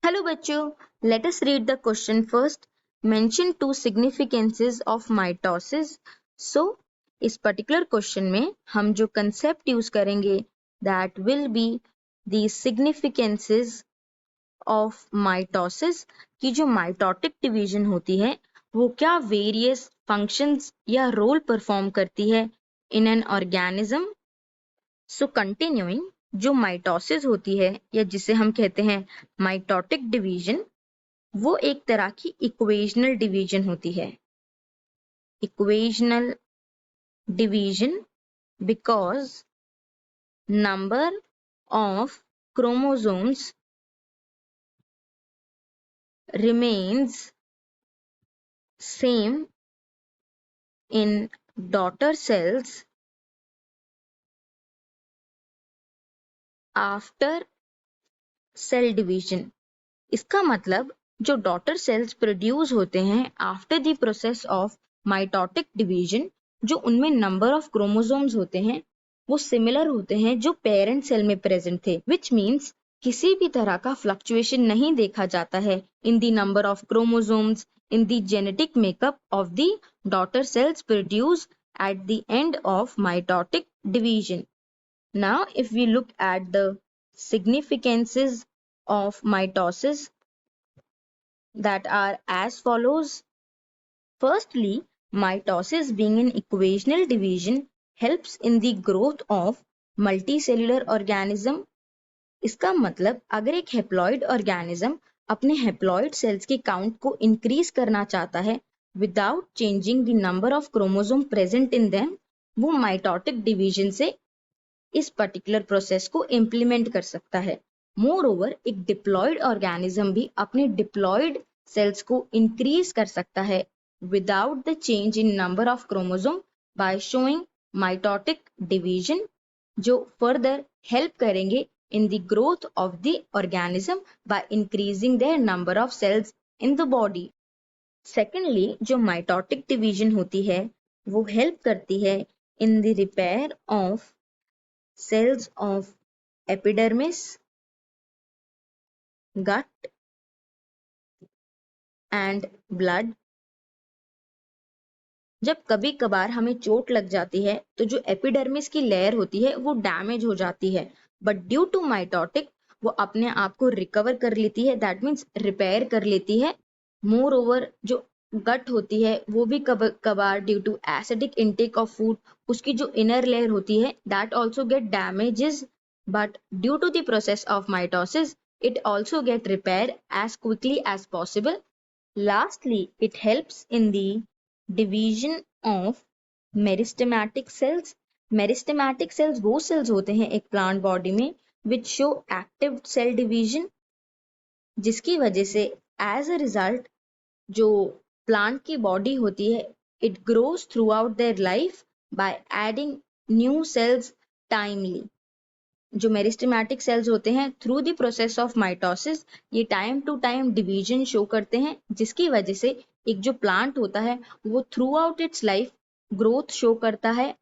Hello बच्चों, let us read the question first. Mention two significances of mitosis. So इस particular question में हम जो कंसेप्ट यूज करेंगे that will be the significances of mitosis की जो माइटोटिक डिवीजन होती है वो क्या वेरियस फंक्शंस या रोल परफॉर्म करती है in an organism. So continuing, जो माइटोसिस होती है या जिसे हम कहते हैं माइटोटिक डिवीजन, वो एक तरह की इक्वेशनल डिवीजन होती है. Equational division because number of chromosomes remains same in daughter cells after cell division. इसका मतलब जो डॉटर सेल्स प्रोड्यूस होते हैं after the process of mitotic division, जो उनमें नंबर ऑफ क्रोमोसोम्स होते हैं वो सिमिलर होते हैं जो पेरेंट सेल में प्रेजेंट थे, विच मीन्स किसी भी तरह का फ्लक्चुएशन नहीं देखा जाता है in the number of chromosomes in the genetic makeup of the daughter cells produce at the end of mitotic division. Now, if we look at the significances of mitosis, that are as follows. Firstly, mitosis being an equational division helps in the growth of multicellular organism. इसका मतलब अगर एक haploid organism अपने haploid sales के count को increase करना चाहता है without changing the number of chromosome present in them, वो माइटोटिक डिवीजन से इस पर्टिकुलर प्रोसेस को इम्प्लीमेंट कर सकता है. मोर ओवर, एक डिप्लॉयड ऑर्गेनिज्म भी अपने डिप्लॉयड सेल्स को इंक्रीज कर सकता है without the change in number of chromosome by showing mitotic division, जो फर्दर हेल्प करेंगे in the growth of the organism by increasing their number of cells in the body. Secondly, जो mitotic division होती है वो help करती है in the repair of cells of epidermis, gut and blood. जब कभी कभार हमें चोट लग जाती है तो जो एपिडर्मिस की लेयर होती है वो डैमेज हो जाती है, बट ड्यू टू माइटोटिक वो अपने आप को रिकवर कर लेती है, दैट मीन्स रिपेयर कर लेती है. मोर ओवर, जो गट होती है वो भी कभार due to acidic intake of food उसकी जो इनर लेयर होती है that also get damages, but due to the process of mitosis it also get repaired as quickly as possible. Lastly, it helps in the division of meristematic cells. Meristematic cells वो cells होते हैं एक plant body में which show active cell division, जिसकी वजह से as a result जो plant की बॉडी होती है it grows throughout their life by adding new cells timely. जो मेरिस्टेमेटिक सेल्स होते हैं through the process of mitosis ये time to time division show करते हैं, जिसकी वजह से एक जो प्लांट होता है वो through out it's life growth show करता है.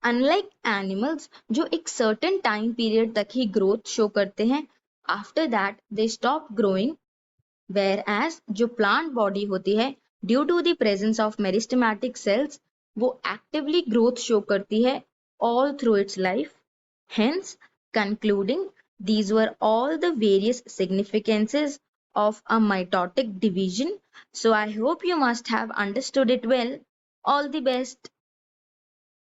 अनलाइक एनिमल्स जो एक सर्टेन टाइम पीरियड तक ही ग्रोथ शो करते हैं, after that they stop growing, whereas जो प्लांट बॉडी होती है due to the presence of meristematic cells वो एक्टिवली ग्रोथ शो करती है all through its life. Hence, concluding, these were all the various significances of a mitotic division. So I hope you must have understood it well. All the best.